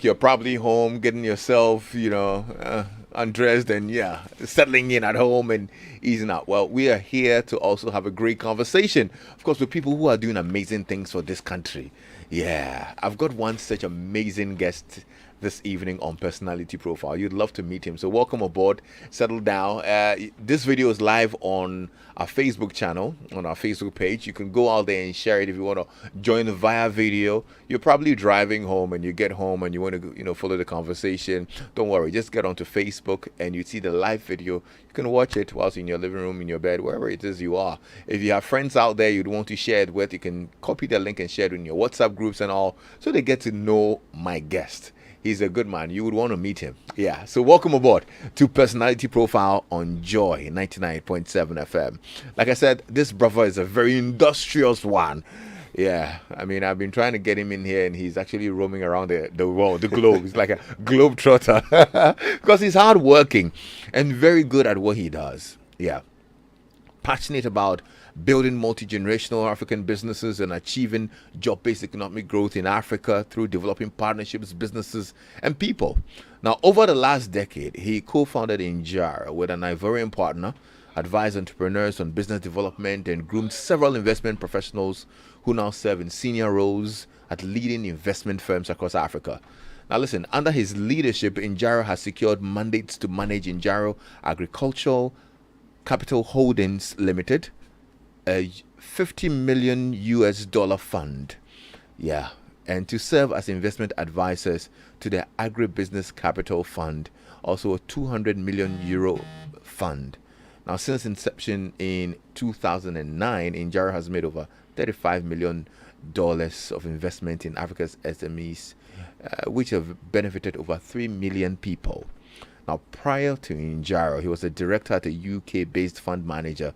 You're probably home getting yourself, undressed and settling in at home and easing out. Well, we are here to also have a great conversation, of course, with people who are doing amazing things for this country. Yeah, I've got one such amazing guest this evening on Personality Profile. You'd love to meet him. So welcome aboard. Settle down. This video is live on our Facebook channel, on our Facebook page. You can go out there and share it if you want to join via video. You're probably driving home and you get home and you want to, follow the conversation. Don't worry. Just get onto Facebook and you see the live video. You can watch it whilst in your living room, in your bed, wherever it is you are. If you have friends out there you'd want to share it with, you can copy the link and share it in your WhatsApp groups and all, so they get to know my guest. He's a good man. You would want to meet him. Yeah. So welcome aboard to Personality Profile on Joy 99.7 FM. Like I said, this brother is a very industrious one. Yeah. I mean, I've been trying to get him in here and he's actually roaming around the world, the globe. He's like a globe trotter because he's hardworking and very good at what he does. Yeah. Passionate about building multi-generational African businesses and achieving job-based economic growth in Africa through developing partnerships, businesses, and people. Now, over the last decade, he co-founded Injara with an Ivorian partner, advised entrepreneurs on business development, and groomed several investment professionals who now serve in senior roles at leading investment firms across Africa. Now listen, under his leadership, Injaro has secured mandates to manage Injaro Agricultural Capital Holdings Limited, a 50 million US dollar fund, and to serve as investment advisors to the Agribusiness Capital Fund, also a 200 million euro fund. Now, since inception in 2009, Injara has made over $35 million of investment in Africa's SMEs, which have benefited over 3 million people. Now, prior to Injaro, he was a director at a UK-based fund manager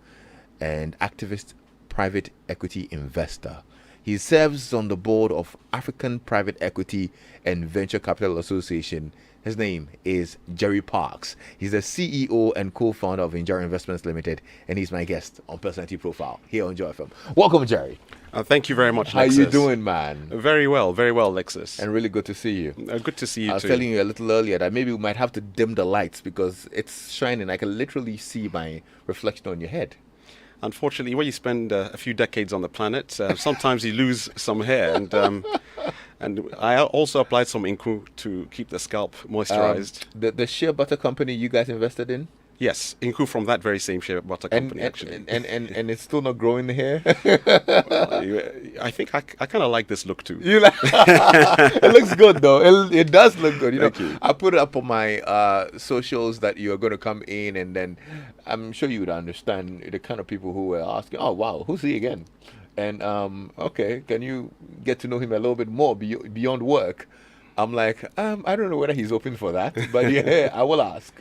and activist private equity investor. He serves on the board of African Private Equity and Venture Capital Association. His name is Jerry Parks. He's the CEO and co-founder of Injara Investments Limited, and he's my guest on Personality Profile here on Joy FM. Welcome, Jerry. Thank you very much, Lexis. How you doing, man? Very well, Lexis. And really good to see you. Good to see you too. I was telling you a little earlier that maybe we might have to dim the lights because it's shining. I can literally see my reflection on your head. Unfortunately, when you spend a few decades on the planet, sometimes you lose some hair. And I also applied some Inku to keep the scalp moisturized. The shea butter company you guys invested in? Yes, Inku from that very same shea butter company, actually. And it's still not growing the hair? Well, I think I kind of like this look too. You like? It looks good though. It does look good. Thank you. I put it up on my socials that you are going to come in, and then I'm sure you would understand the kind of people who were asking, "Oh wow, who's he again?" And okay, can you get to know him a little bit more beyond work? I'm like, I don't know whether he's open for that, but yeah, I will ask.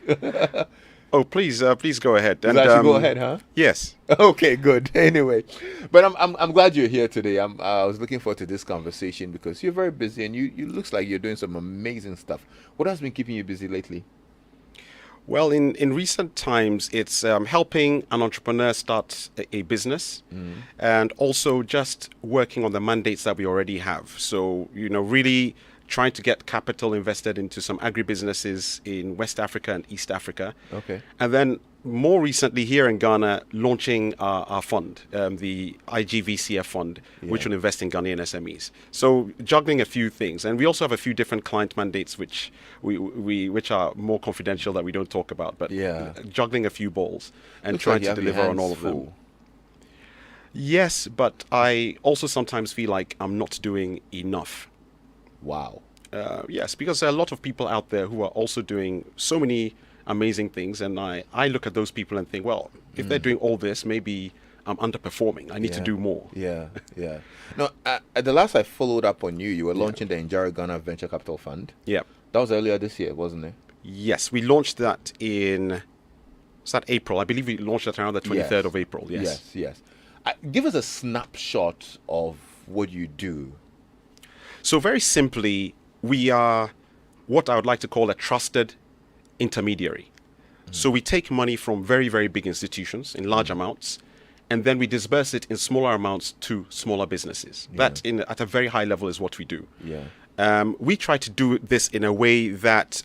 Oh, please go ahead. And, I should go ahead, huh? Yes. Okay, good. Anyway, but I'm glad you're here today. I was looking forward to this conversation because you're very busy and you looks like you're doing some amazing stuff. What has been keeping you busy lately? Well, in recent times, it's helping an entrepreneur start a business and also just working on the mandates that we already have. So, really trying to get capital invested into some agribusinesses in West Africa and East Africa. Okay. And then more recently here in Ghana, launching our fund, the IGVCF fund, which will invest in Ghanaian SMEs. So juggling a few things. And we also have a few different client mandates which which are more confidential that we don't talk about. But juggling a few balls and Looks trying like you to have your deliver on all hands of them. full. Yes, but I also sometimes feel like I'm not doing enough. Wow. Yes, because there are a lot of people out there who are also doing so many amazing things, and I look at those people and think, well, if they're doing all this, maybe I'm underperforming. I need to do more. Yeah. No, at the last I followed up on you, you were launching the Injara Ghana Venture Capital Fund. Yeah. That was earlier this year, wasn't it? Yes, we launched that in April. I believe we launched that around the 23rd of April. Yes. Give us a snapshot of what you do. So very simply, we are what I would like to call a trusted intermediary. So we take money from very, very big institutions in large amounts, and then we disperse it in smaller amounts to smaller businesses. That at a very high level is what we do. We try to do this in a way that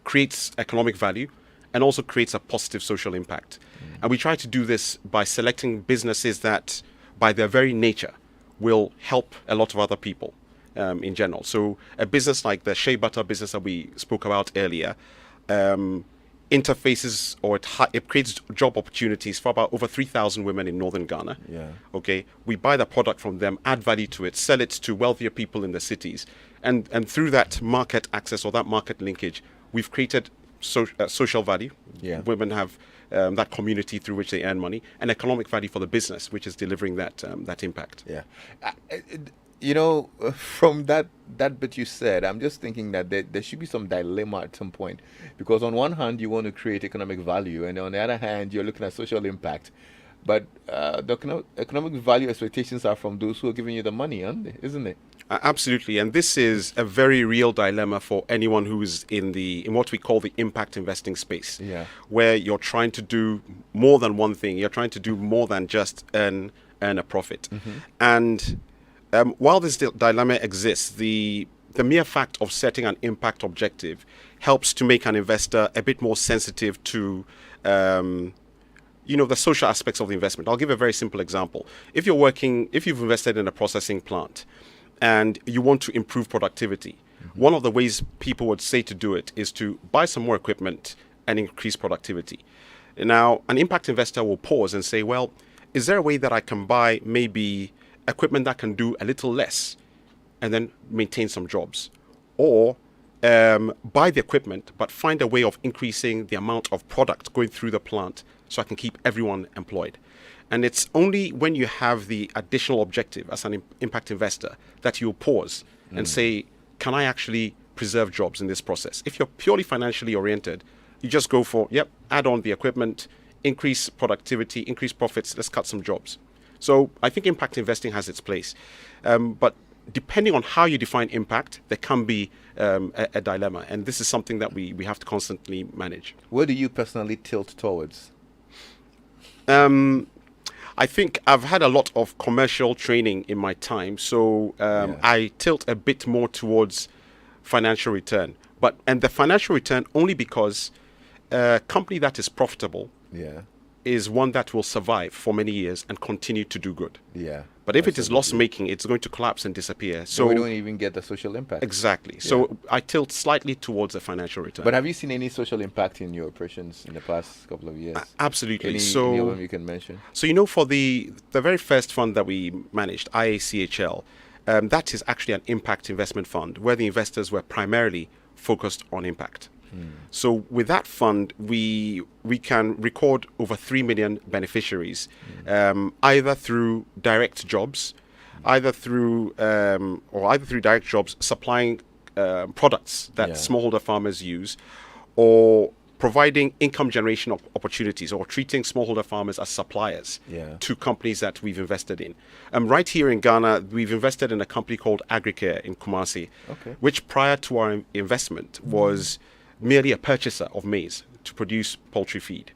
creates economic value and also creates a positive social impact. And we try to do this by selecting businesses that, by their very nature, will help a lot of other people in general. So a business like the shea butter business that we spoke about earlier interfaces, or it creates job opportunities for about over 3,000 women in northern Ghana. Yeah. Okay, we buy the product from them, add value to it, sell it to wealthier people in the cities, and through that market access or that market linkage, we've created social value. Yeah. Women have that community through which they earn money, and economic value for the business, which is delivering that impact. Yeah. From that bit you said, I'm just thinking that there should be some dilemma at some point, because on one hand you want to create economic value, and on the other hand you're looking at social impact. But the economic value expectations are from those who are giving you the money, aren't they? Isn't it? Absolutely, and this is a very real dilemma for anyone who is in what we call the impact investing space, where you're trying to do more than one thing. You're trying to do more than just earn a profit. And while this dilemma exists, the mere fact of setting an impact objective helps to make an investor a bit more sensitive to the social aspects of the investment. I'll give a very simple example. If you've invested in a processing plant and you want to improve productivity, one of the ways people would say to do it is to buy some more equipment and increase productivity. Now, an impact investor will pause and say, well, is there a way that I can buy maybe equipment that can do a little less and then maintain some jobs? Or buy the equipment, but find a way of increasing the amount of product going through the plant so I can keep everyone employed. And it's only when you have the additional objective as an impact investor that you'll pause and say, can I actually preserve jobs in this process? If you're purely financially oriented, you just go for, add on the equipment, increase productivity, increase profits, let's cut some jobs. So I think impact investing has its place. But depending on how you define impact, there can be a dilemma. And this is something that we have to constantly manage. Where do you personally tilt towards? I think I've had a lot of commercial training in my time, so I tilt a bit more towards financial return. And the financial return only because a company that is profitable is one that will survive for many years and continue to do good. Yeah. But if it is loss-making, it's going to collapse and disappear. So we don't even get the social impact. Exactly. So I tilt slightly towards the financial return. But have you seen any social impact in your operations in the past couple of years? Absolutely. Any of them you can mention? So, for the very first fund that we managed, IACHL, that is actually an impact investment fund where the investors were primarily focused on impact. So with that fund, we can record over 3 million beneficiaries, either through direct jobs, either through direct jobs supplying products that smallholder farmers use, or providing income generation opportunities, or treating smallholder farmers as suppliers to companies that we've invested in. Right here in Ghana, we've invested in a company called Agricare in Kumasi, which prior to our investment was merely a purchaser of maize to produce poultry feed.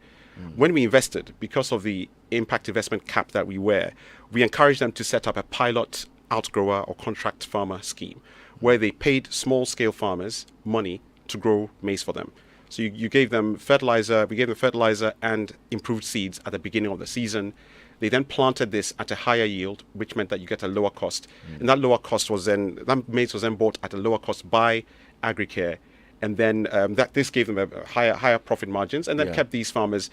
When we invested, because of the impact investment cap that we encouraged them to set up a pilot outgrower or contract farmer scheme where they paid small-scale farmers money to grow maize for them. So you gave them fertilizer, we gave them fertilizer and improved seeds at the beginning of the season. They then planted this at a higher yield, which meant that you get a lower cost. And that lower cost that maize was then bought at a lower cost by Agricare. And then this gave them a higher profit margins, and then kept these farmers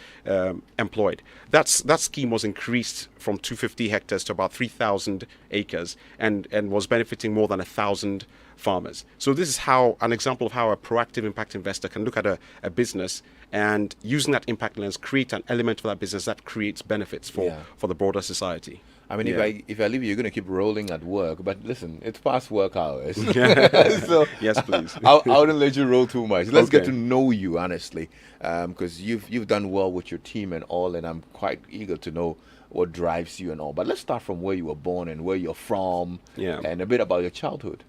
employed. That scheme was increased from 250 hectares to about 3,000 acres, and was benefiting more than 1,000 farmers. So this is an example of how a proactive impact investor can look at a business and, using that impact lens, create an element for that business that creates benefits for the broader society. I mean, if I leave you, you're going to keep rolling at work. But listen, it's past work hours. So yes, please. I wouldn't let you roll too much. Let's get to know you, honestly, because you've done well with your team and all, and I'm quite eager to know what drives you and all. But let's start from where you were born and where you're from, and a bit about your childhood.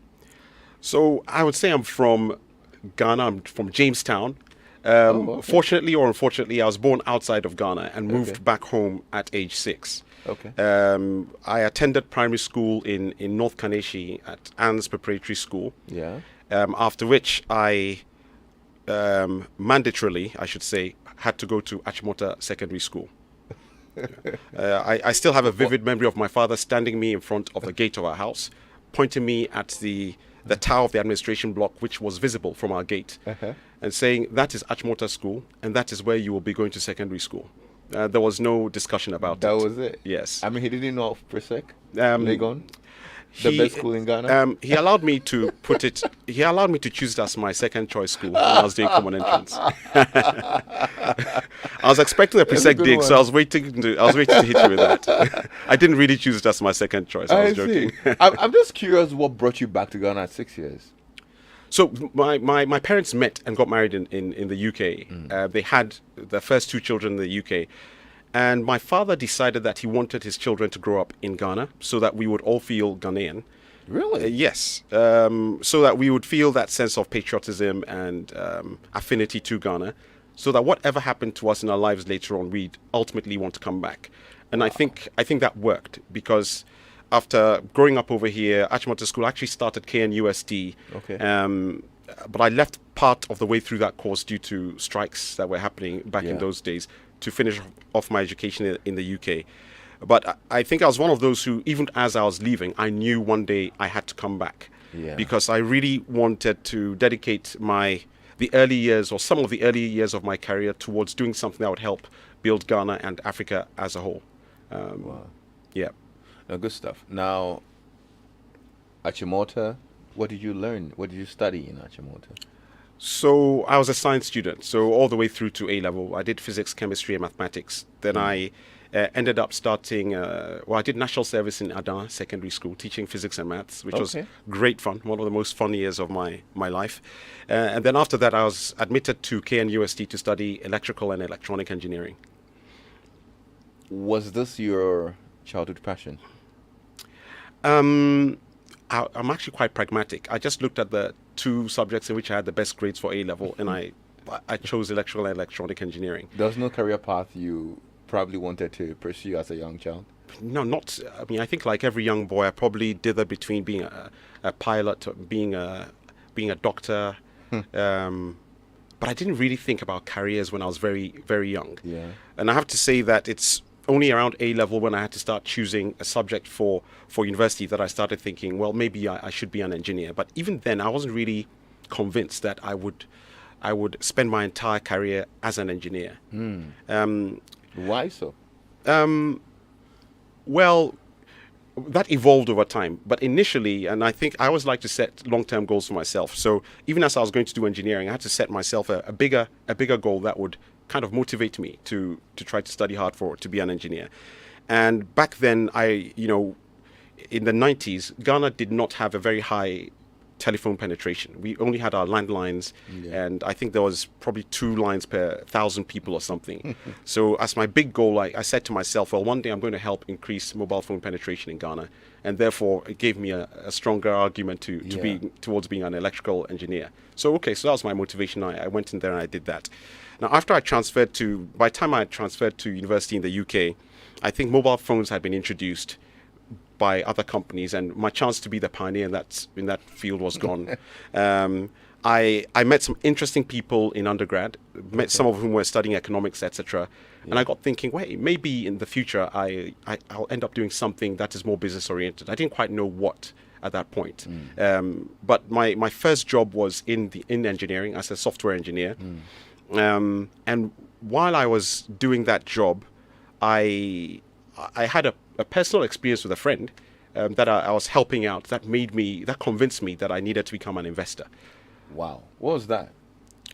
So I would say I'm from Ghana. I'm from Jamestown. Fortunately or unfortunately, I was born outside of Ghana and moved back home at age 6. Okay. I attended primary school in North Kaneshi at Anne's Preparatory School. Yeah. After which I mandatorily, I should say, had to go to Achimota Secondary School. I still have a vivid memory of my father standing me in front of the gate of our house, pointing me at the tower of the administration block, which was visible from our gate, and saying, "That is Achimota School, and that is where you will be going to secondary school." There was no discussion about it. That was it. Yes. I mean, he didn't know of Presec, Legon, the best school in Ghana. He allowed me to put it. He allowed me to choose it as my second choice school when I was doing common entrance. I was expecting a Presec dig, so I was waiting to hit you with that. I didn't really choose it as my second choice. I was joking. I'm just curious what brought you back to Ghana at 6 years. So my parents met and got married in the UK. They had their first two children in the UK. And my father decided that he wanted his children to grow up in Ghana so that we would all feel Ghanaian. Really? Yes. So that we would feel that sense of patriotism and affinity to Ghana, so that whatever happened to us in our lives later on, we'd ultimately want to come back. And I think that worked, because after growing up over here, Achimota School actually started KNUST. Okay. But I left part of the way through that course due to strikes that were happening back in those days to finish off my education in the UK. But I think I was one of those who, even as I was leaving, I knew one day I had to come back. Because I really wanted to dedicate the early years, or some of the early years of my career, towards doing something that would help build Ghana and Africa as a whole. Wow. Yeah. No, good stuff. Now, Achimota, what did you learn? What did you study in Achimota? So I was a science student, so all the way through to A-level. I did physics, chemistry, and mathematics. Then I ended up starting, I did national service in Adan Secondary School, teaching physics and maths, which was great fun, one of the most fun years of my life. And then after that, I was admitted to KNUST to study electrical and electronic engineering. Was this your childhood passion? I'm actually quite pragmatic. I just looked at the two subjects in which I had the best grades for A-level, and I chose electrical and electronic engineering. There was no career path you probably wanted to pursue as a young child? No, not. I mean, I think like every young boy, I probably dithered between being a pilot, being a doctor. But I didn't really think about careers when I was very, very young. Yeah. And I have to say that it's only around A-level, when I had to start choosing a subject for university, that I started thinking, well, maybe I should be an engineer. But even then, I wasn't really convinced that I would spend my entire career as an engineer. Why so? Well, that evolved over time. But initially, and I think I always like to set long-term goals for myself. So even as I was going to do engineering, I had to set myself a bigger goal that would kind of motivate me to try to study hard to be an engineer. And back then, in the 90s, Ghana did not have a very high telephone penetration. We only had our landlines, and I think there was probably 2 lines per 1,000 people or something. So as my big goal, I said to myself, well, one day I'm going to help increase mobile phone penetration in Ghana. And therefore, it gave me a stronger argument towards being an electrical engineer. So that was my motivation. I went in there and I did that. Now, by the time I transferred to university in the UK, I think mobile phones had been introduced by other companies, and my chance to be the pioneer in that field was gone. I met some interesting people in undergrad, some of whom were studying economics, etc. And I got thinking, wait, maybe in the future I'll end up doing something that is more business oriented. I didn't quite know what at that point. But my first job was in engineering as a software engineer. And while I was doing that job, I had a personal experience with a friend that I was helping out that convinced me that I needed to become an investor. Wow. What was that?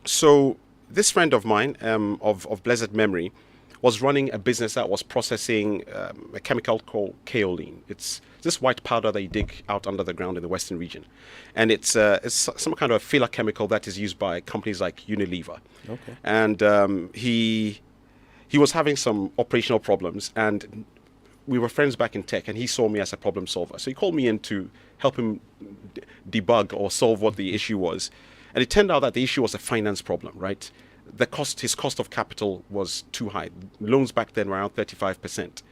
So this friend of mine, of blessed memory, was running a business that was processing a chemical called kaolin. It's this white powder they dig out under the ground in the western region. And it's some kind of filler chemical that is used by companies like Unilever. Okay. And he was having some operational problems, and we were friends back in tech, and he saw me as a problem solver. So he called me in to help him debug or solve what the issue was. And it turned out that the issue was a finance problem, right? his cost of capital was too high. Loans back then were around 35%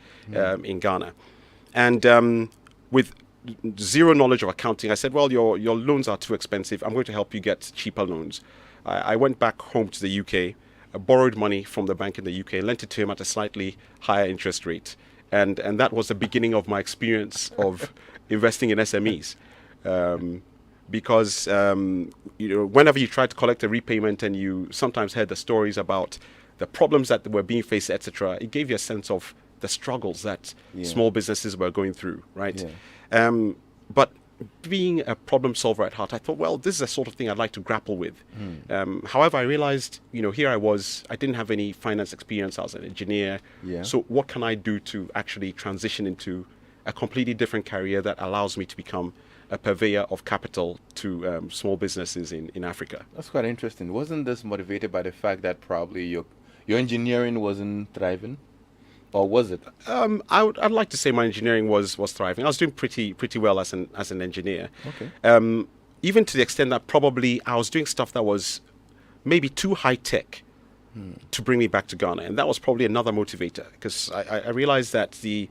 in Ghana. And with zero knowledge of accounting, I said, well, your loans are too expensive. I'm going to help you get cheaper loans. I went back home to the UK, borrowed money from the bank in the UK, lent it to him at a slightly higher interest rate. And that was the beginning of my experience of investing in SMEs. Because whenever you try to collect a repayment and you sometimes heard the stories about the problems that were being faced, etc., it gave you a sense of the struggles that small businesses were going through, right? Yeah. But being a problem solver at heart, I thought, well, this is the sort of thing I'd like to grapple with. However, I realized, here I didn't have any finance experience. I was an engineer. Yeah. So what can I do to actually transition into a completely different career that allows me to become a purveyor of capital to small businesses in Africa? That's quite interesting. Wasn't this motivated by the fact that probably your engineering wasn't thriving? Or was it? I'd like to say my engineering was thriving. I was doing pretty well as an engineer. Okay. Even to the extent that probably I was doing stuff that was maybe too high tech to bring me back to Ghana, and that was probably another motivator, because I realized that I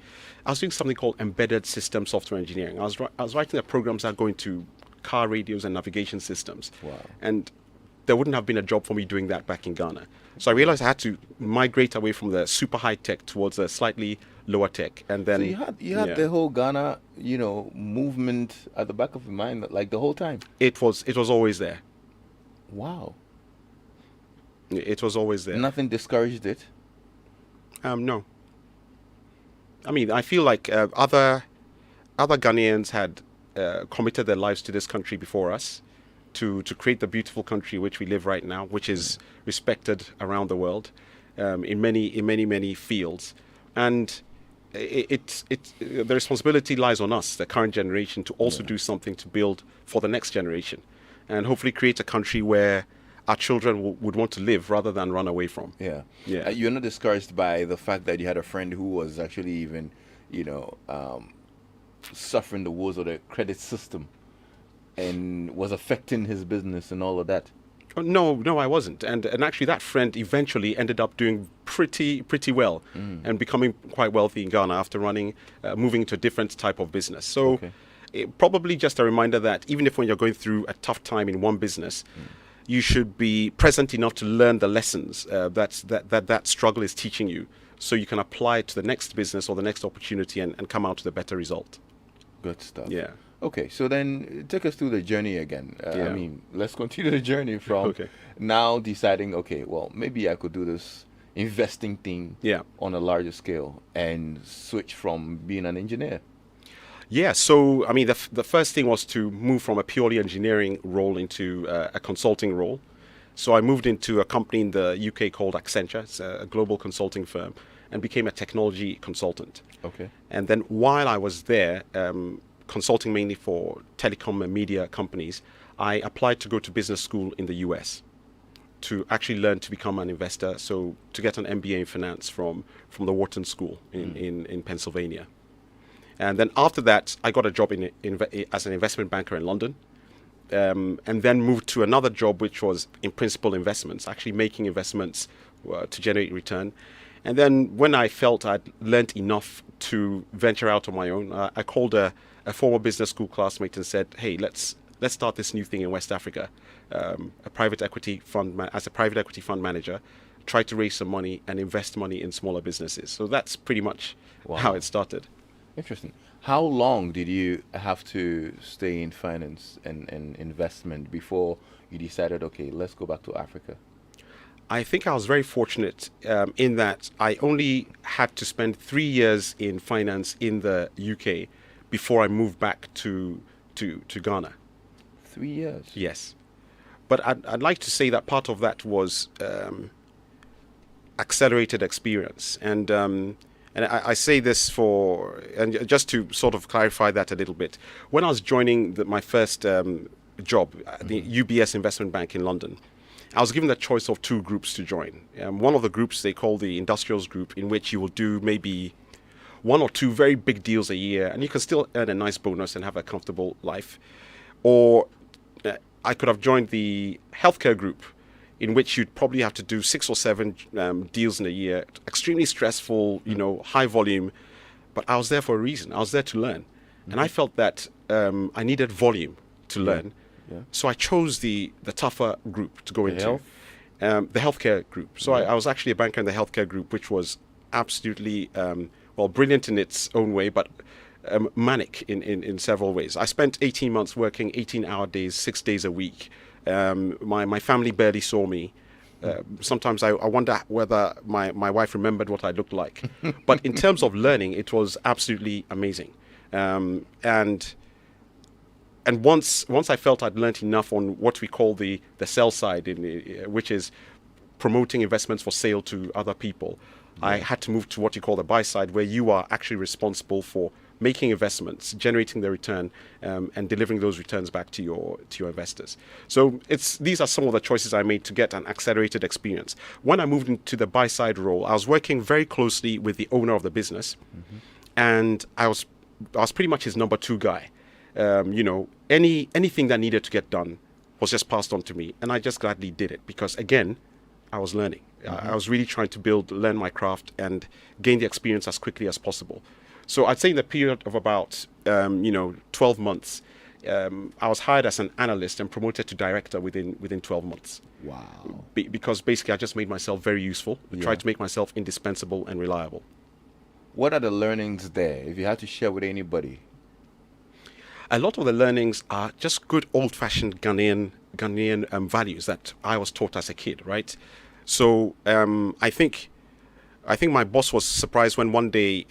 was doing something called embedded system software engineering. I was writing the programs that go into car radios and navigation systems. Wow. And there wouldn't have been a job for me doing that back in Ghana. So I realized I had to migrate away from the super high tech towards the slightly lower tech. And then so you had the whole Ghana, movement at the back of your mind, like the whole time. It was always there. Wow. It was always there. Nothing discouraged it? No. I mean, I feel like other Ghanaians had committed their lives to this country before us, to create the beautiful country which we live right now, which is respected around the world in many fields. And the responsibility lies on us, the current generation, to also do something to build for the next generation, and hopefully create a country where our children would want to live rather than run away from. Yeah. You're not discouraged by the fact that you had a friend who was actually even, suffering the woes of the credit system and was affecting his business and all of that? No, I wasn't. And actually that friend eventually ended up doing pretty well and becoming quite wealthy in Ghana after moving to a different type of business. So probably just a reminder that even if when you're going through a tough time in one business, you should be present enough to learn the lessons that struggle is teaching you, so you can apply it to the next business or the next opportunity and come out with a better result. Good stuff. Yeah. Okay, so then take us through the journey again. I mean, let's continue the journey from now deciding, okay, well, maybe I could do this investing thing on a larger scale and switch from being an engineer. Yeah, so I mean, the first thing was to move from a purely engineering role into a consulting role. So I moved into a company in the UK called Accenture. It's a global consulting firm, and became a technology consultant. Okay. And then while I was there, consulting mainly for telecom and media companies, I applied to go to business school in the US to actually learn to become an investor. So to get an MBA in finance from the Wharton School in Pennsylvania. And then after that, I got a job as an investment banker in London, and then moved to another job, which was in principal investments, actually making investments to generate return. And then when I felt I'd learned enough to venture out on my own, I called a former business school classmate and said, hey, let's start this new thing in West Africa. As a private equity fund manager, try to raise some money and invest money in smaller businesses. So that's pretty much how it started. Interesting. How long did you have to stay in finance and investment before you decided, okay, let's go back to Africa? I think I was very fortunate in that I only had to spend 3 years in finance in the UK before I moved back to Ghana. 3 years? Yes. But I'd like to say that part of that was accelerated experience. And I say this and just to sort of clarify that a little bit. When I was joining my first job at the UBS investment bank in London, I was given the choice of two groups to join. One of the groups they call the industrials group, in which you will do maybe one or two very big deals a year, and you can still earn a nice bonus and have a comfortable life. Or I could have joined the healthcare group, in which you'd probably have to do 6 or 7 deals in a year, extremely stressful, high volume. But I was there for a reason. I was there to learn. And I felt that I needed volume to learn. Yeah. So I chose the tougher group to go into, the healthcare group. So I was actually a banker in the healthcare group, which was absolutely, brilliant in its own way, but manic in several ways. I spent 18 months working 18-hour days, 6 days a week. My family barely saw me. Sometimes I wonder whether my wife remembered what I looked like. But in terms of learning, it was absolutely amazing. And once I felt I'd learned enough on what we call the sell side, which is promoting investments for sale to other people, I had to move to what you call the buy side, where you are actually responsible for making investments, generating the return, and delivering those returns back to your investors. So these are some of the choices I made to get an accelerated experience. When I moved into the buy side role, I was working very closely with the owner of the business, and I was pretty much his number 2 guy. Anything that needed to get done was just passed on to me, and I just gladly did it because, again, I was learning. I was really trying to learn my craft and gain the experience as quickly as possible. So I'd say in the period of about 12 months, I was hired as an analyst and promoted to director within 12 months. Wow. Because basically I just made myself very useful. I tried to make myself indispensable and reliable. What are the learnings there, if you had to share with anybody? A lot of the learnings are just good old-fashioned Ghanaian values that I was taught as a kid, right? So I think my boss was surprised when one day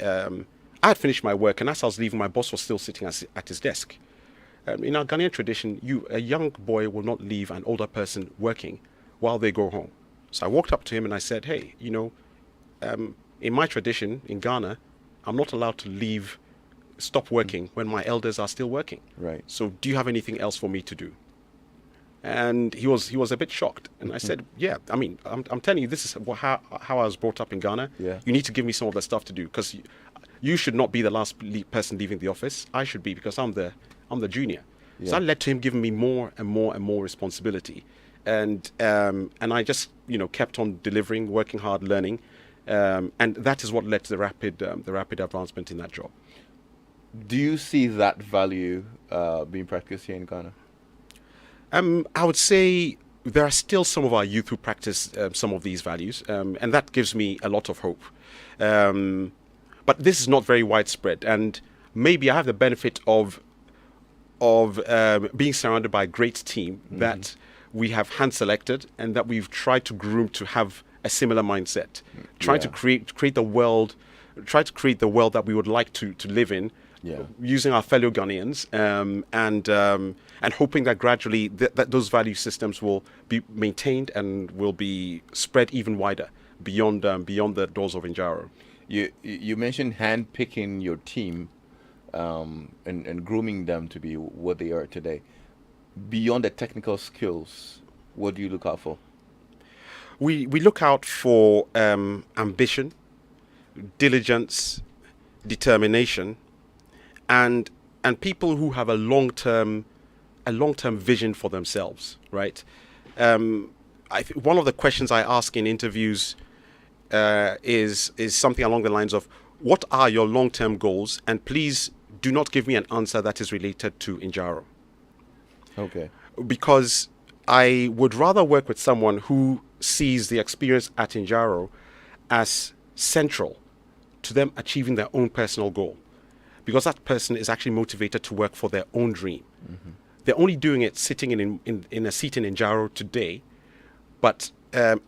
I had finished my work, and as I was leaving, my boss was still sitting at his desk. In our Ghanaian tradition, a young boy will not leave an older person working while they go home. So I walked up to him and I said, hey, in my tradition in Ghana, I'm not allowed to stop working when my elders are still working. Right. So do you have anything else for me to do? And he was a bit shocked. And I said, yeah, I mean, I'm telling you, this is how I was brought up in Ghana. Yeah. You need to give me some of the stuff to do, because you should not be the last person leaving the office. I should be, because I'm the junior. Yeah. So I led to him giving me more and more and more responsibility. And I just, kept on delivering, working hard, learning. And that is what led to the rapid advancement in that job. Do you see that value being practiced here in Ghana? I would say there are still some of our youth who practice some of these values, and that gives me a lot of hope. But this is not very widespread, and maybe I have the benefit of being surrounded by a great team that we have hand-selected and that we've tried to groom to have a similar mindset, trying to create the world that we would like to live in. Yeah. Using our fellow Ghanaians, and hoping that gradually that those value systems will be maintained and will be spread even wider beyond the doors of Njaro. You mentioned hand-picking your team and grooming them to be what they are today. Beyond the technical skills, what do you look out for? We look out for ambition, diligence, determination, and people who have a long-term vision for themselves, right? One of the questions I ask in interviews is something along the lines of, what are your long-term goals? And please do not give me an answer that is related to Njaro. Okay. Because I would rather work with someone who sees the experience at Njaro as central to them achieving their own personal goal. Because that person is actually motivated to work for their own dream. Mm-hmm. They're only doing it sitting in a seat in Njaro today. But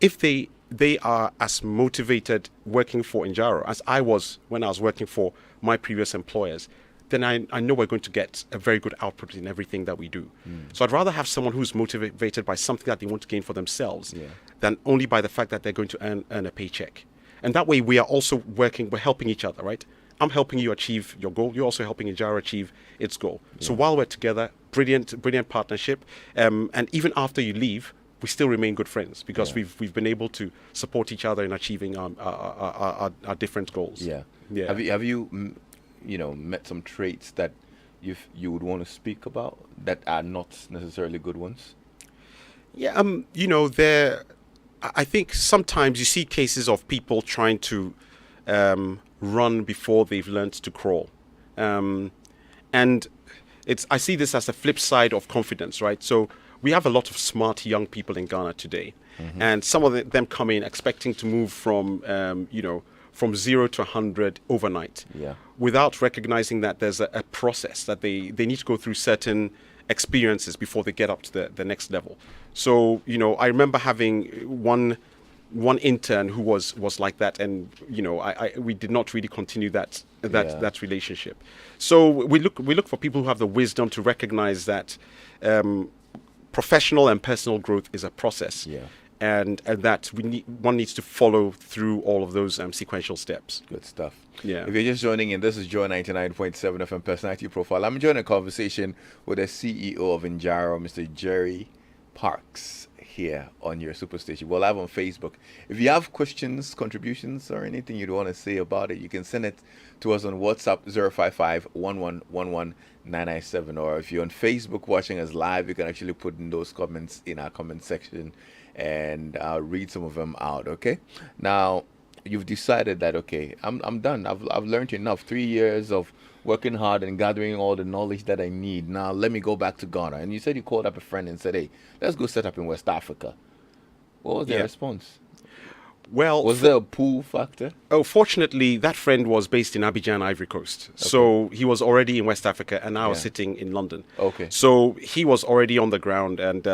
if they are as motivated working for Njaro as I was when I was working for my previous employers, then I know we're going to get a very good output in everything that we do. So I'd rather have someone who's motivated by something that they want to gain for themselves than only by the fact that they're going to earn a paycheck. And that way we are also we're helping each other, right? I'm helping you achieve your goal. You're also helping Njaro achieve its goal. Yeah. So while we're together, brilliant partnership. And even after you leave, we still remain good friends because we've been able to support each other in achieving our different goals. Yeah. Yeah. Have you met some traits that you would want to speak about that are not necessarily good ones? Yeah. I think sometimes you see cases of people trying to run before they've learned to crawl. And I see this as the flip side of confidence, right? So we have a lot of smart young people in Ghana today, and some of them come in expecting to move from, from 0 to 100 overnight, without recognizing that there's a process that they need to go through certain experiences before they get up to the next level. So, I remember having one intern who was like that, and we did not really continue that relationship. So we look for people who have the wisdom to recognize that professional and personal growth is a process, and that one needs to follow through all of those sequential steps. Good stuff. Yeah. If you're just joining in, this is Joy99.7 FM Personality Profile. I'm joining a conversation with the CEO of Njaro, Mr. Jerry Parks, here on your Superstation. We're live on Facebook. If you have questions, contributions, or anything you'd want to say about it, you can send it to us on WhatsApp 055-1111-997. Or if you're on Facebook watching us live, you can actually put in those comments in our comment section, and I'll read some of them out. Okay. Now, you've decided that, okay, I'm done. I've learned enough. 3 years of working hard and gathering all the knowledge that I need. Now let me go back to Ghana. And you said you called up a friend and said, hey, let's go set up in West Africa. What was their response? Well, was there a pull factor? Oh, fortunately, that friend was based in Abidjan, Ivory Coast. Okay. So he was already in West Africa, and I was sitting in London. Okay. So he was already on the ground, and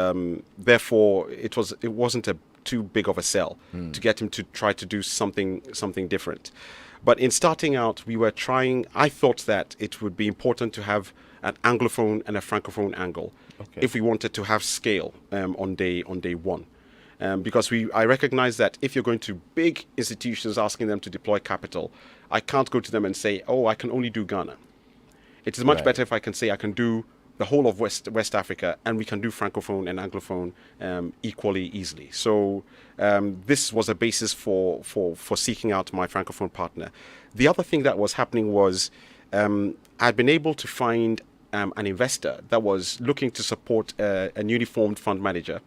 therefore it wasn't too big of a sell to get him to try to do something different. But in starting out, I thought that it would be important to have an Anglophone and a Francophone angle if we wanted to have scale on day one. Because I recognize that if you're going to big institutions asking them to deploy capital, I can't go to them and say, oh, I can only do Ghana. It is much better if I can say I can do the whole of West Africa, and we can do Francophone and Anglophone equally easily. So this was a basis for seeking out my Francophone partner. The other thing that was happening was I'd been able to find an investor that was looking to support a newly formed fund manager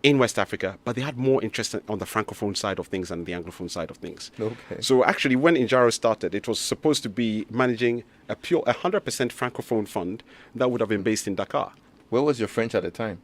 in West Africa, but they had more interest on the Francophone side of things than the Anglophone side of things. Okay. So actually, when Njaro started, it was supposed to be managing a pure 100% Francophone fund that would have been based in Dakar. Where was your French at the time?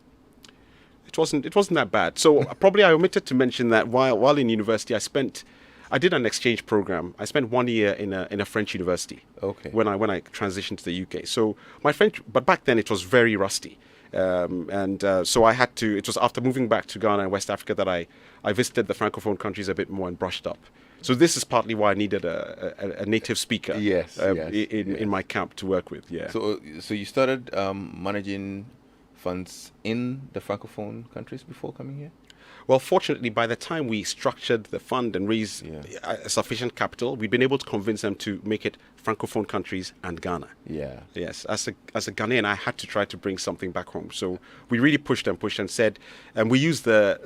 It wasn't that bad. So probably I omitted to mention that while in university, I did an exchange program. I spent 1 year in a French university. Okay. When I transitioned to the UK. So my French, but back then it was very rusty. So I had to. It was after moving back to Ghana and West Africa that I visited the Francophone countries a bit more and brushed up. So this is partly why I needed a native speaker in my camp to work with. Yeah. So you started managing funds in the Francophone countries before coming here? Well, fortunately, by the time we structured the fund and raised sufficient capital, we've been able to convince them to make it Francophone countries and Ghana. Yeah. Yes. As a Ghanaian, I had to try to bring something back home. So we really pushed and said, and we used the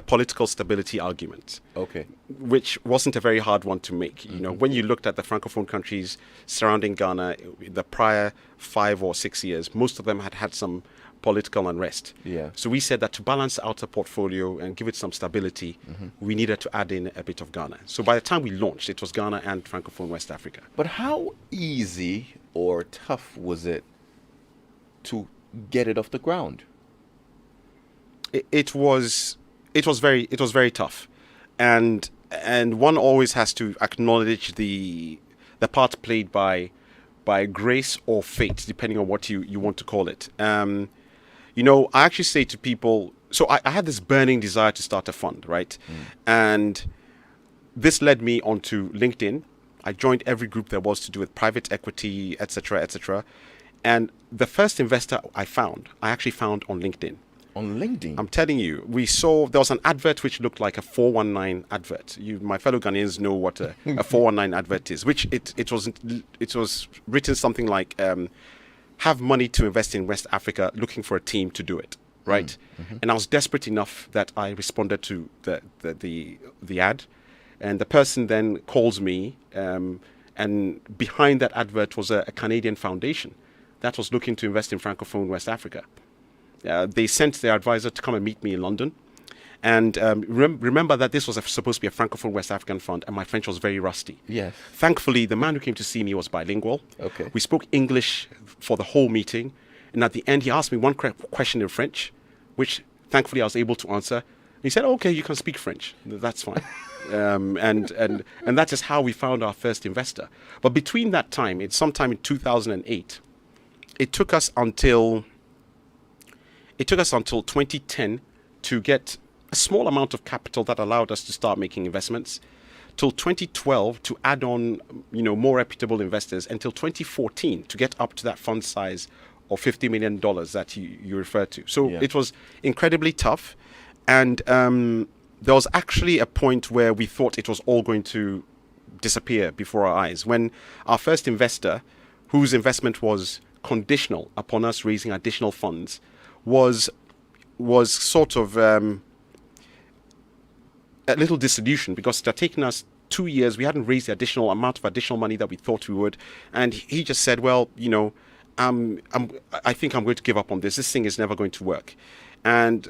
political stability argument. Okay. Which wasn't a very hard one to make. You know, when you looked at the Francophone countries surrounding Ghana, the prior 5 or 6 years, most of them had some political unrest. Yeah. So we said that to balance out a portfolio and give it some stability, we needed to add in a bit of Ghana. So by the time we launched, it was Ghana and Francophone West Africa. But how easy or tough was it to get it off the ground? It was very tough, and one always has to acknowledge the part played by grace or fate, depending on what you want to call it. You know, I actually say to people, so I had this burning desire to start a fund, right? And this led me onto LinkedIn. I joined every group there was to do with private equity, etc., etc. And the first investor I actually found on LinkedIn. On LinkedIn? I'm telling you, there was an advert which looked like a 419 advert. My fellow Ghanaians know what a 419 advert is, which it was written something like, have money to invest in West Africa, looking for a team to do it, right? And I was desperate enough that I responded to the ad, and the person then calls me, and behind that advert was a Canadian foundation that was looking to invest in Francophone West Africa. They sent their advisor to come and meet me in London, And remember that this was supposed to be a Francophone West African fund, and my French was very rusty. Yes. Thankfully, the man who came to see me was bilingual. Okay. We spoke English for the whole meeting. And at the end, he asked me one question in French, which thankfully I was able to answer. He said, "Okay, you can speak French. That's fine." And that is how we found our first investor. But between that time, it's sometime in 2008, it took us until 2010 to get a small amount of capital that allowed us to start making investments, till 2012 to add on, more reputable investors, until 2014 to get up to that fund size of $50 million that you referred to. So it was incredibly tough. And there was actually a point where we thought it was all going to disappear before our eyes, when our first investor, whose investment was conditional upon us raising additional funds, was sort of a little disillusioned, because it had taken us 2 years. We hadn't raised the additional amount of additional money that we thought we would. And he just said, "Well, I think I'm going to give up on this. This thing is never going to work." And,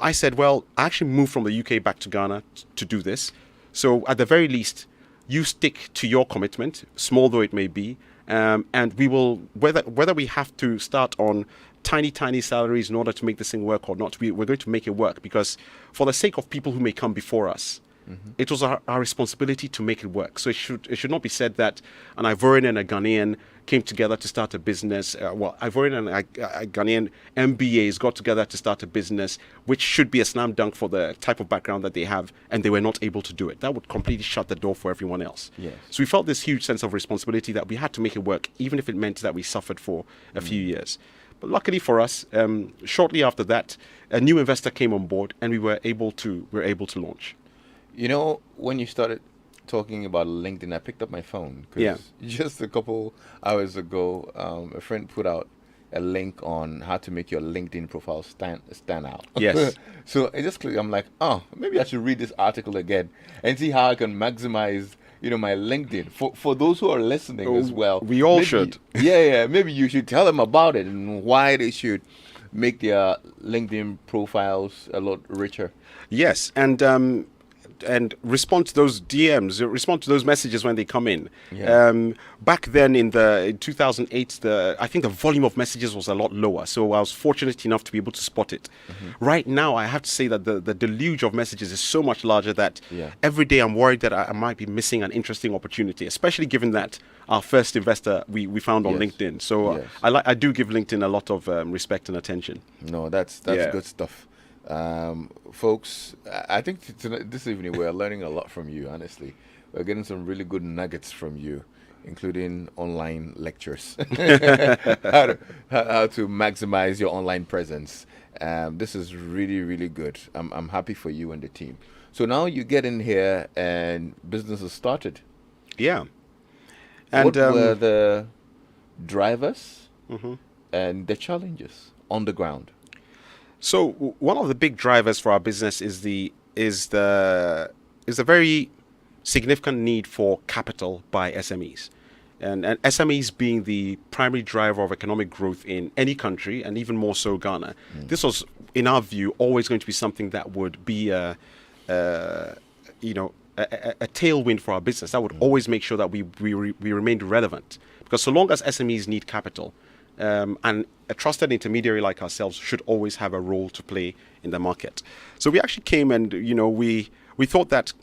I said, "Well, I actually moved from the UK back to Ghana to do this. So at the very least, you stick to your commitment, small though it may be, and we will, whether we have to start on tiny salaries in order to make this thing work or not, we're going to make it work, because for the sake of people who may come before us, it was our responsibility to make it work." So it should not be said that an Ivorian and a Ghanaian came together to start a business. Ivorian and a Ghanaian MBAs got together to start a business, which should be a slam dunk for the type of background that they have, and they were not able to do it. That would completely shut the door for everyone else. Yes. So we felt this huge sense of responsibility that we had to make it work, even if it meant that we suffered for a few years. But luckily for us, shortly after that, a new investor came on board, and we were able to launch. When you started talking about LinkedIn, I picked up my phone because just a couple hours ago, a friend put out a link on how to make your LinkedIn profile stand out. Yes. So I just clicked. I'm like, maybe I should read this article again and see how I can maximize, my LinkedIn. For those who are listening as well. We all should. Yeah. Maybe you should tell them about it and why they should make their LinkedIn profiles a lot richer. Yes, and respond to those DMs, respond to those messages when they come in. Yeah. Back then in 2008, I think the volume of messages was a lot lower, so I was fortunate enough to be able to spot it. Right now, I have to say that the deluge of messages is so much larger that every day I'm worried that I might be missing an interesting opportunity, especially given that our first investor we found on LinkedIn. So I do give LinkedIn a lot of respect and attention. No, that's good stuff. Folks, I think this evening we're learning a lot from you, honestly. We're getting some really good nuggets from you, including online lectures. how to maximize your online presence. This is really, really good. I'm happy for you and the team. So now you get in here and business has started. Yeah. And what were the drivers and the challenges on the ground? So one of the big drivers for our business is the very significant need for capital by SMEs, and SMEs being the primary driver of economic growth in any country, and even more so Ghana. This was, in our view, always going to be something that would be a tailwind for our business. That would always make sure that we remained relevant, because so long as SMEs need capital, and a trusted intermediary like ourselves should always have a role to play in the market. So we actually came and, we thought that,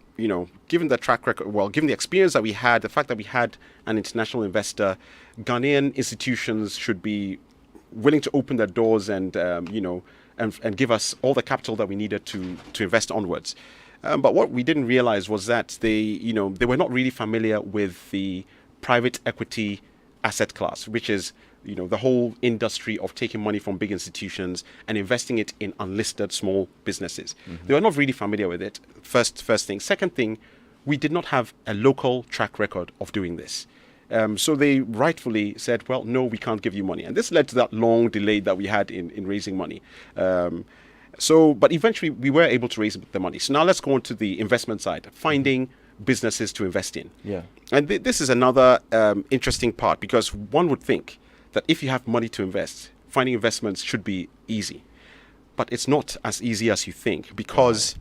given the track record, given the experience that we had, the fact that we had an international investor, Ghanaian institutions should be willing to open their doors and, and give us all the capital that we needed to invest onwards. But what we didn't realize was that they were not really familiar with the private equity asset class, which is the whole industry of taking money from big institutions and investing it in unlisted small businesses. They were not really familiar with it. First thing. Second thing, we did not have a local track record of doing this. So they rightfully said, well, no, we can't give you money. And this led to that long delay that we had in raising money. But eventually we were able to raise the money. So now let's go on to the investment side, finding businesses to invest in. Yeah. And this is another interesting part, because one would think that if you have money to invest, finding investments should be easy. But it's not as easy as you think, because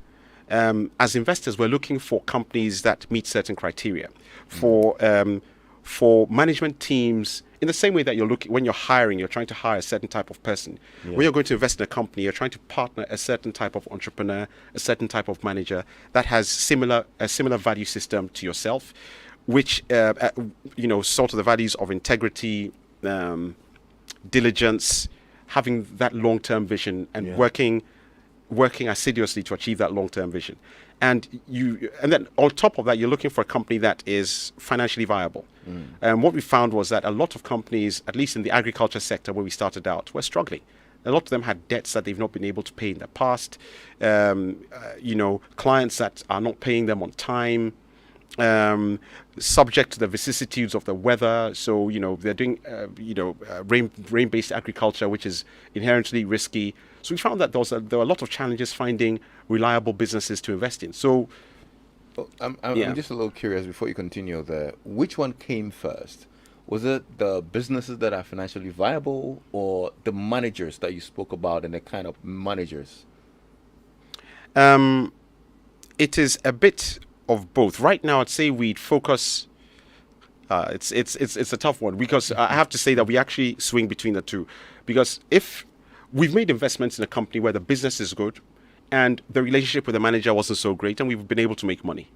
as investors, we're looking for companies that meet certain criteria. For management teams, in the same way that you're looking when you're hiring, you're trying to hire a certain type of person. When you're going to invest in a company, you're trying to partner a certain type of entrepreneur, a certain type of manager that has a similar value system to yourself, which sort of the values of integrity, diligence, having that long-term vision, and working assiduously to achieve that long-term vision. And then on top of that, you're looking for a company that is financially viable. And what we found was that a lot of companies, at least in the agriculture sector where we started out, were struggling. A lot of them had debts that they've not been able to pay in the past. Clients that are not paying them on time. Subject to the vicissitudes of the weather. So, they're doing, rain-based agriculture, which is inherently risky. So we found that there were a lot of challenges finding reliable businesses to invest in. So I'm just a little curious before you continue there. Which one came first? Was it the businesses that are financially viable or the managers that you spoke about and the kind of managers? It is a bit of both. Right now, I'd say we'd focus. It's a tough one because I have to say that we actually swing between the two. Because if we've made investments in a company where the business is good and the relationship with the manager wasn't so great, and we've been able to make money.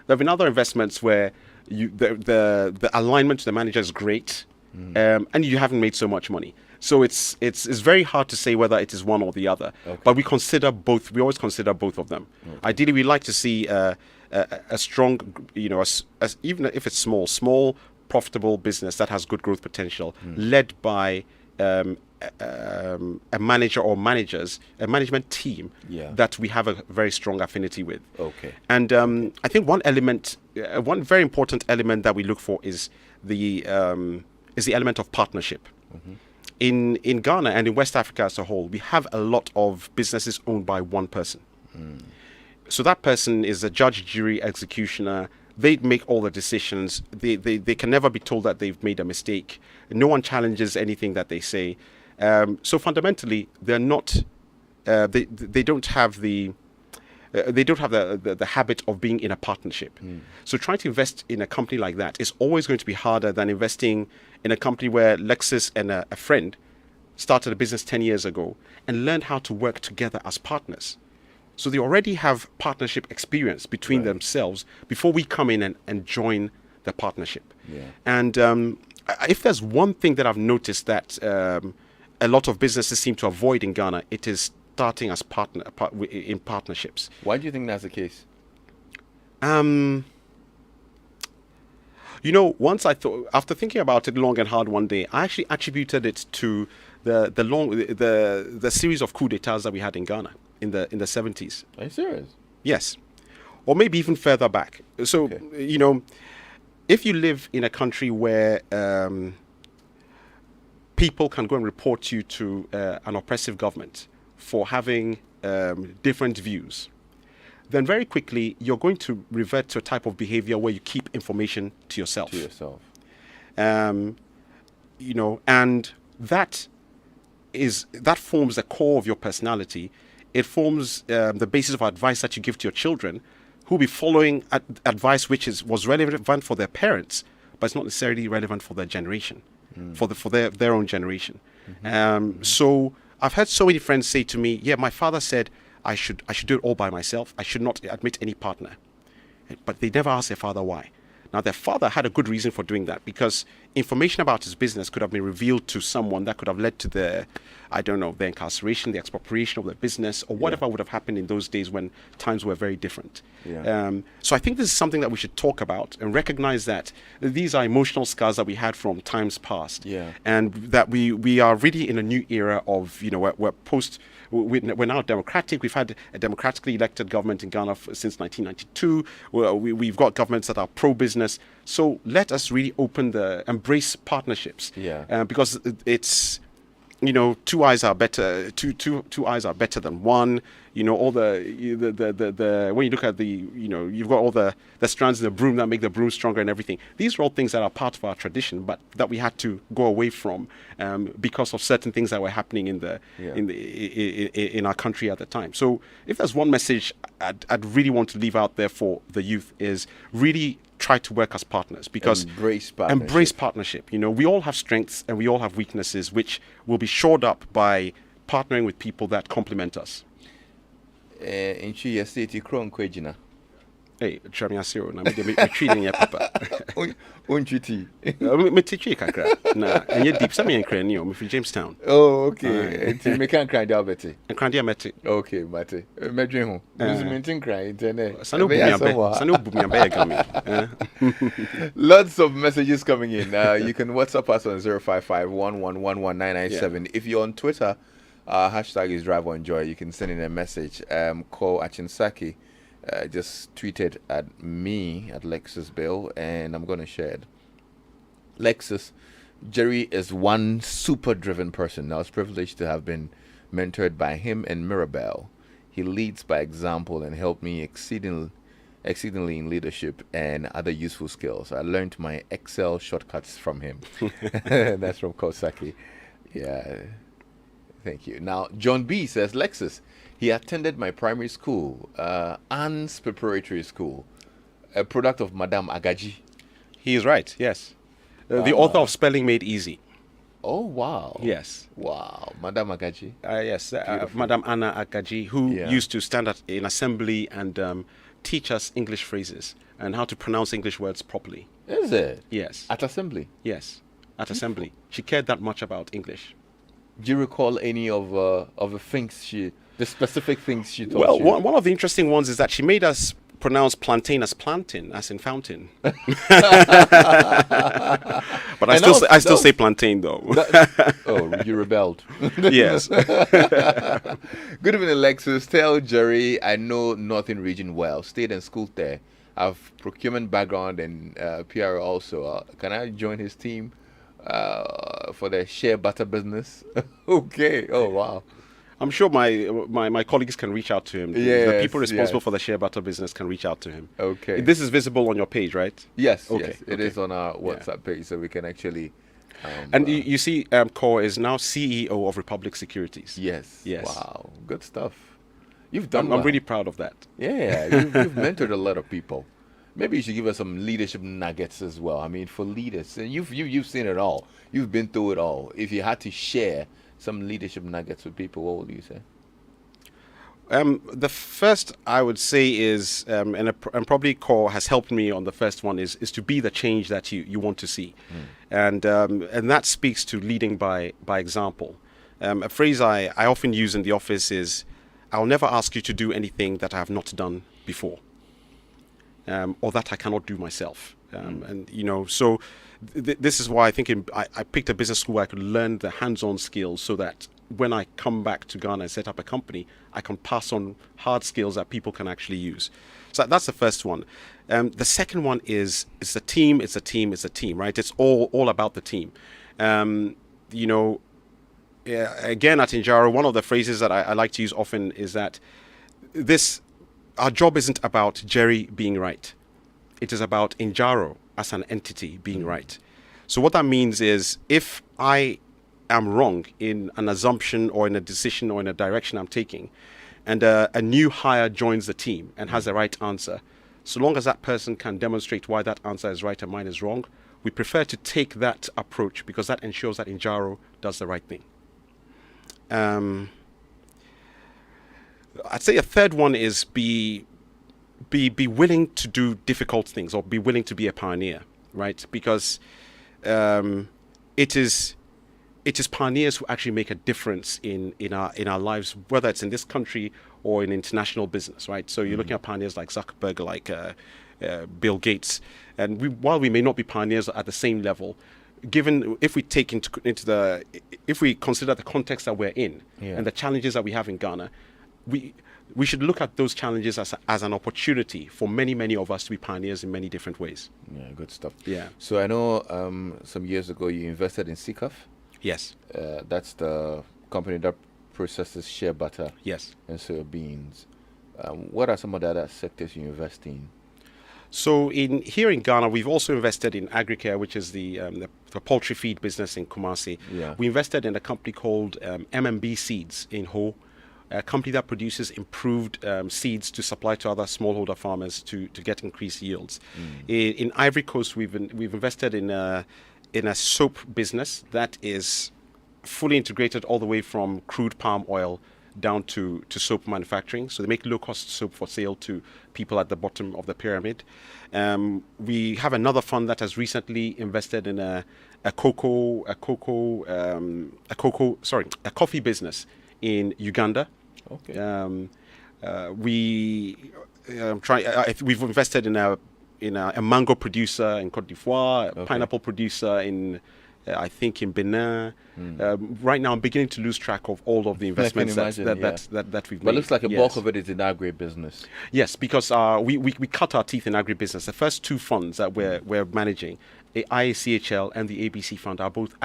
There have been other investments where the alignment to the manager is great, and you haven't made so much money. So it's very hard to say whether it is one or the other. Okay. But we consider both. We always consider both of them. Okay. Ideally, we like to see a strong, even if it's small, profitable business that has good growth potential, led by a manager or managers, a management team that we have a very strong affinity with. Okay. And I think one very important element that we look for is the element of partnership. Mm-hmm. In Ghana and in West Africa as a whole, we have a lot of businesses owned by one person. So that person is a judge, jury, executioner. They make all the decisions. They can never be told that they've made a mistake. No one challenges anything that they say. So fundamentally, they're not. They don't have the habit of being in a partnership. So trying to invest in a company like that is always going to be harder than investing in a company where Lexis and a friend started a business 10 years ago and learned how to work together as partners. So they already have partnership experience between themselves before we come in and join the partnership. Yeah. And if there's one thing that I've noticed that a lot of businesses seem to avoid in Ghana, it is starting as in partnerships. Why do you think that's the case? Once I thought, after thinking about it long and hard one day, I actually attributed it to the series of coup d'etats that we had in Ghana in the 70s. Are you serious? Yes, or maybe even further back. So if you live in a country where people can go and report you to an oppressive government for having different views, then very quickly you're going to revert to a type of behavior where you keep information to yourself. And that forms the core of your personality. It forms the basis of advice that you give to your children, who will be following advice which was relevant for their parents, but it's not necessarily relevant for their generation, for their own generation. Mm-hmm. So I've had so many friends say to me, "Yeah, my father said I should do it all by myself. I should not admit any partner." But they never asked their father why. Now, their father had a good reason for doing that, because information about his business could have been revealed to someone that could have led to the incarceration, the expropriation of the business, or whatever would have happened in those days when times were very different. So I think this is something that we should talk about and recognize that these are emotional scars that we had from times past, and that we are really in a new era of, we're now democratic. We've had a democratically elected government in Ghana since 1992. We've got governments that are pro-business. So let us really embrace partnerships. Because two eyes are better. Two eyes are better than one. All the when you look at you've got all the strands in the broom that make the broom stronger and everything. These are all things that are part of our tradition, but that we had to go away from because of certain things that were happening in our country at the time. So, if there's one message I'd really want to leave out there for the youth is really try to work as partners, because embrace partnership. We all have strengths and we all have weaknesses, which will be shored up by partnering with people that complement us. In Chi City, Kron Kwejina. Hey, Chamiasiro, na me treating ya papa. Unchiti. Me teach kakra. Na, and you deep some in Cranio, me from Jamestown. Oh, okay. And me can't cry diabetes. And Crandia Meti. Okay, Mate. Medrin home. Muslim crying. Sanu Bumia Gummy. Lots of messages coming in. You can WhatsApp us on 055-111-11997. If you're on Twitter, hashtag is Drive on Joy. You can send in a message. Call Achinsaki. Just tweeted at me at Lexis Bill, and I'm going to share it. Lexis, Jerry is one super driven person. I was privileged to have been mentored by him and Mirabelle. He leads by example and helped me exceedingly in leadership and other useful skills. I learned my Excel shortcuts from him. That's from Kosaki. Yeah. Thank you. Now, John B says, Lexis, he attended my primary school, Anne's Preparatory School, a product of Madame Agaji. He is right, yes. The author of Spelling Made Easy. Oh, wow. Yes. Wow. Madame Agaji. Yes, Madame Anna Agaji, who used to stand in assembly and teach us English phrases and how to pronounce English words properly. Is it? Yes. At assembly? Yes, at assembly. She cared that much about English. Do you recall any of the things the specific things she taught you? Well, one of the interesting ones is that she made us pronounce plantain as plantain, as in fountain. But I still say plantain though. You rebelled. Yes. Good evening, Lexis. Tell Jerry I know Northern Region well. Stayed and schooled there. I've procurement background and PR also. Can I join his team for the shea butter business? Okay. Oh, wow. I'm sure my colleagues can reach out to him. The people responsible for the shea butter business can reach out to him. Okay. This is visible on your page, right? Yes. Okay. Yes. It is on our WhatsApp page, so we can actually. And you see, Core is now CEO of Republic Securities. Yes. Yes. Wow. Good stuff. You've done. I'm really proud of that. Yeah. You've mentored a lot of people. Maybe you should give us some leadership nuggets as well. I mean, for leaders, and you've seen it all. You've been through it all. If you had to share some leadership nuggets with people, what would you say? The first I would say is, and probably Core has helped me on the first one, is to be the change that you want to see, and that speaks to leading by example. A phrase I often use in the office is, "I'll never ask you to do anything that I have not done before." Or that I cannot do myself. And, so this is why I think I picked a business school where I could learn the hands-on skills so that when I come back to Ghana and set up a company, I can pass on hard skills that people can actually use. So that's the first one. The second one is it's a team, right? It's all about the team. Again, at Injaro, one of the phrases that I like to use often is that our job isn't about Jerry being right. It is about Injaro as an entity being right. So what that means is if I am wrong in an assumption or in a decision or in a direction I'm taking, and a new hire joins the team and has the right answer, so long as that person can demonstrate why that answer is right and mine is wrong, we prefer to take that approach because that ensures that Injaro does the right thing. I'd say a third one is be willing to do difficult things or be willing to be a pioneer, right? Because it is pioneers who actually make a difference in our lives, whether it's in this country or in international business, right? So you're looking at pioneers like Zuckerberg, like Bill Gates, and while we may not be pioneers at the same level, given if we take if we consider the context that we're in and the challenges that we have in Ghana, we should look at those challenges as an opportunity for many of us to be pioneers in many different ways. Yeah, good stuff. Yeah. So I know some years ago you invested in CCAF. Yes. That's the company that processes shea butter Yes. and soybeans. What are some of the other sectors you invest in? So here in Ghana, we've also invested in Agricare, which is the poultry feed business in Kumasi. Yeah. We invested in a company called MMB Seeds in Ho, a company that produces improved seeds to supply to other smallholder farmers to get increased yields. In Ivory Coast, we've invested in a soap business that is fully integrated all the way from crude palm oil down to soap manufacturing. So they make low-cost soap for sale to people at the bottom of the pyramid. We have another fund that has recently invested in a coffee business in Uganda. Okay. We've invested in a mango producer in Cote d'Ivoire, a Okay. pineapple producer in I think in Benin. Right now, I'm beginning to lose track of all of the investments that we've made. But it looks like a Yes. bulk of it is in agribusiness. Yes, because we cut our teeth in agribusiness. The first two funds that we're managing, the IACHL and the ABC fund, are both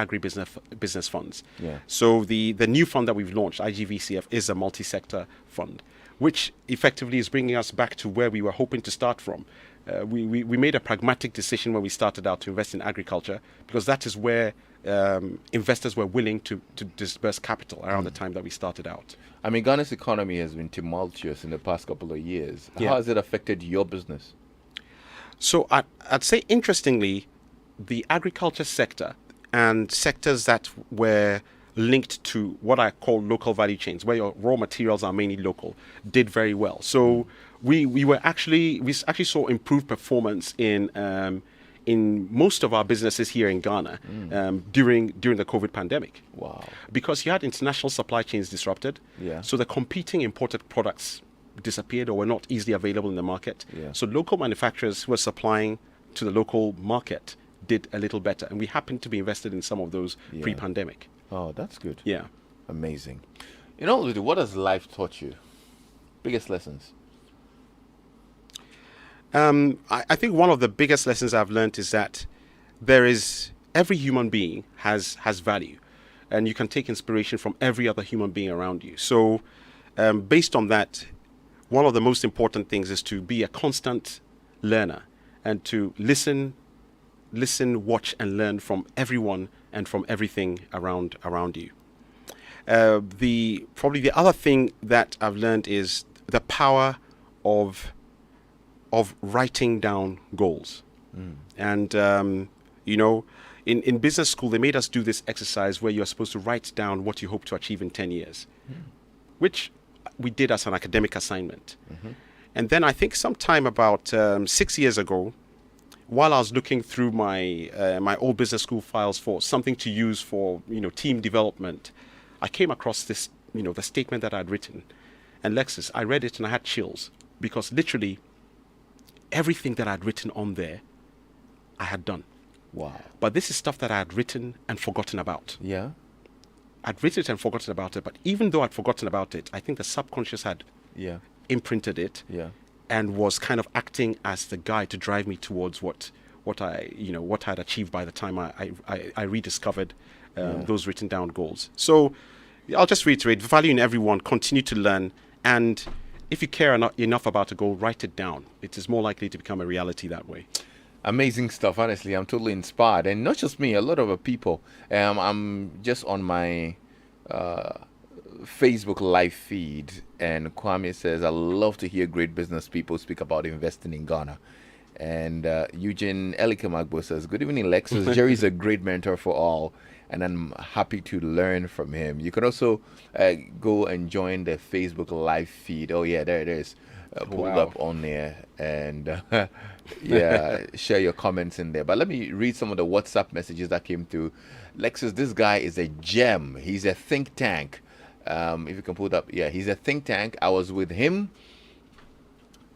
business funds. Yeah. So the new fund that we've launched, IGVCF, is a multi-sector fund, which effectively is bringing us back to where we were hoping to start from. We made a pragmatic decision when we started out to invest in agriculture, because that is where investors were willing to disburse capital around the time that we started out. I mean, Ghana's economy has been tumultuous in the past couple of years. Yeah. How has it affected your business? So I'd say, interestingly, the agriculture sector and sectors that were linked to what I call local value chains, where your raw materials are mainly local, did very well. So we actually saw improved performance in most of our businesses here in Ghana during the COVID pandemic. Wow. Because you had international supply chains disrupted. Yeah. So the competing imported products disappeared or were not easily available in the market. Yeah. So local manufacturers who were supplying to the local market did a little better. And we happened to be invested in some of those Yeah. pre-pandemic. Oh, that's good. Yeah. Amazing. You know, what has life taught you? Biggest lessons? I think one of the biggest lessons I've learned is that every human being has value, and you can take inspiration from every other human being around you. So based on that, one of the most important things is to be a constant learner and to listen, watch, and learn from everyone and from everything around you. Probably the other thing that I've learned is the power of writing down goals. And in business school, they made us do this exercise where you're supposed to write down what you hope to achieve in 10 years, which we did as an academic assignment. And then I think sometime about 6 years ago, while I was looking through my old business school files for something to use for team development, I came across this the statement that I'd written. And Lexis, I read it and I had chills, because literally everything that I'd written on there, I had done. Wow. But this is stuff that I had written and forgotten about. Yeah. I'd written it and forgotten about it, but even though I'd forgotten about it, I think the subconscious had Yeah. imprinted it Yeah. and was kind of acting as the guide to drive me towards what I'd achieved by the time I rediscovered those written down goals. So I'll just reiterate: value in everyone, continue to learn, and if you care enough about a goal, write it down. It is more likely to become a reality that way. Amazing stuff. Honestly, I'm totally inspired, and not just me. A lot of people. I'm just on my Facebook live feed, and Kwame says, "I love to hear great business people speak about investing in Ghana." And Eugene Elikamagbo says, "Good evening, Lexis. Jerry's a great mentor for all, and I'm happy to learn from him." You can also go and join the Facebook live feed. Oh yeah, there it is. Pulled Wow. up on there, and share your comments in there. But let me read some of the WhatsApp messages that came through. Lexis, this guy is a gem. He's a think tank. If you can pull it up, yeah, he's a think tank. I was with him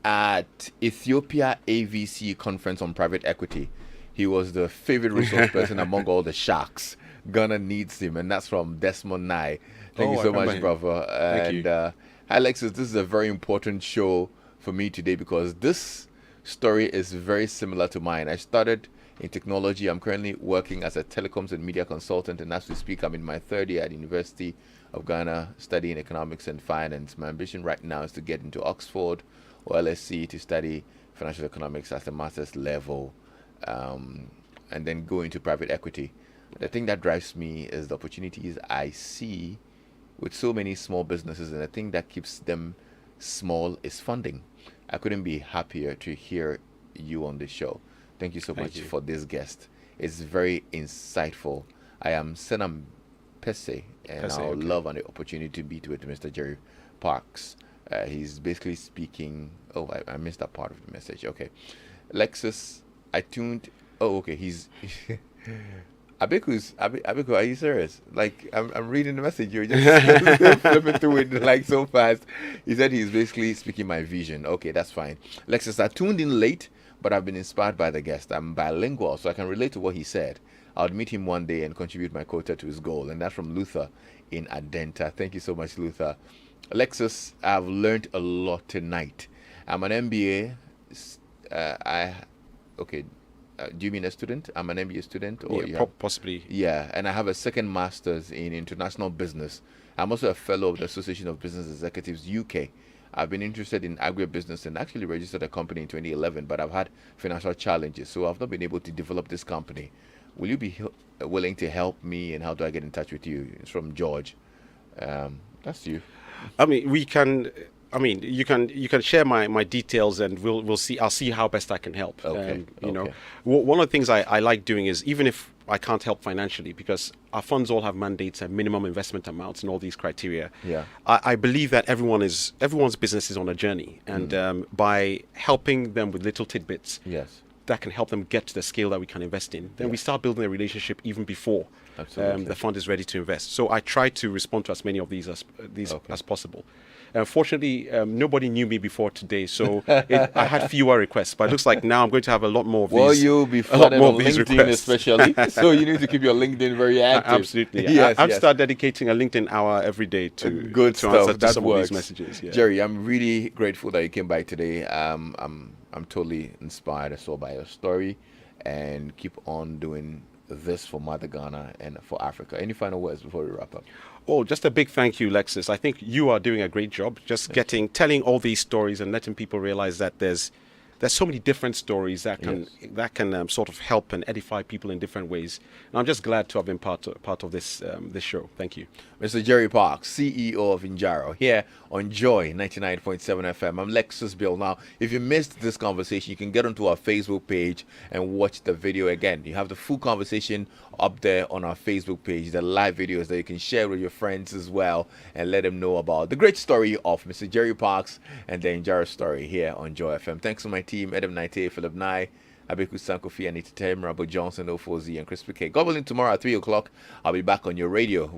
at Ethiopia AVC conference on private equity. He was the favorite resource person among all the sharks. Ghana needs him, and that's from Desmond Nye. Thank you I so much, remember him. brother. Thank you. Hi, Alexis. This is a very important show for me today because this story is very similar to mine. I started in technology. I'm currently working as a telecoms and media consultant, and as we speak, I'm in my third year at the University of Ghana studying economics and finance. My ambition right now is to get into Oxford or LSE to study financial economics at the master's level, and then go into private equity. The thing that drives me is the opportunities I see with so many small businesses, and the thing that keeps them small is funding. I couldn't be happier to hear you on the show. Thank you so much for this guest. It's very insightful. I am Senam Pese, and I would love an opportunity to meet with Mr. Jerry Parks. He's basically speaking. Oh, I missed that part of the message. Okay. Lexis, I tuned. Oh, okay. He's. Abiku, are you serious? Like, I'm reading the message. You're just flipping through it like so fast. He said he's basically speaking my vision. Okay, that's fine. Lexis, I tuned in late, but I've been inspired by the guest. I'm bilingual, so I can relate to what he said. I'll meet him one day and contribute my quota to his goal. And that's from Luther in Adenta. Thank you so much, Luther. Alexis, I've learned a lot tonight. I'm an MBA. Do you mean a student? I'm an MBA student, or possibly. Yeah, and I have a second master's in international business. I'm also a fellow of the Association of Business Executives UK. I've been interested in agribusiness and actually registered a company in 2011, but I've had financial challenges, so I've not been able to develop this company. Will you be willing to help me, and how do I get in touch with you? It's from George. That's you. I mean, you can share my details, and we'll see. I'll see how best I can help. Okay. One of the things I like doing is, even if I can't help financially, because our funds all have mandates and minimum investment amounts and all these criteria. Yeah. I believe that everyone's business is on a journey, and by helping them with little tidbits, yes, that can help them get to the scale that we can invest in. Then we start building a relationship even before the fund is ready to invest. So I try to respond to as many of these as possible. Unfortunately, nobody knew me before today, so I had fewer requests. But it looks like now I'm going to have a lot more of these. Well, you'll be flooded on LinkedIn especially, so you need to keep your LinkedIn very active. Absolutely. Yes, I've started dedicating a LinkedIn hour every day to answer to some of these messages. Yeah. Jerry, I'm really grateful that you came by today. I'm totally inspired as well by your story, and keep on doing this for Mother Ghana and for Africa. Any final words before we wrap up? Oh, just a big thank you, Lexis. I think you are doing a great job just telling all these stories and letting people realize that there's so many different stories that can sort of help and edify people in different ways. And I'm just glad to have been part of this show. Thank you. Mr. Jerry Parks, CEO of Injaro, here on Joy 99.7 FM. I'm Lexis Bill. Now, if you missed this conversation, you can get onto our Facebook page and watch the video again. You have the full conversation up there on our Facebook page, the live videos that you can share with your friends as well, and let them know about the great story of Mr. Jerry Parks and the Injaro story here on Joy FM. Thanks to my team, Adam Naite, Philip Nye, Abeku Sankofi, Anita Tem, Rabo Johnson, O4Z, and Chris Piquet. God willing, tomorrow at 3 o'clock, I'll be back on your radio with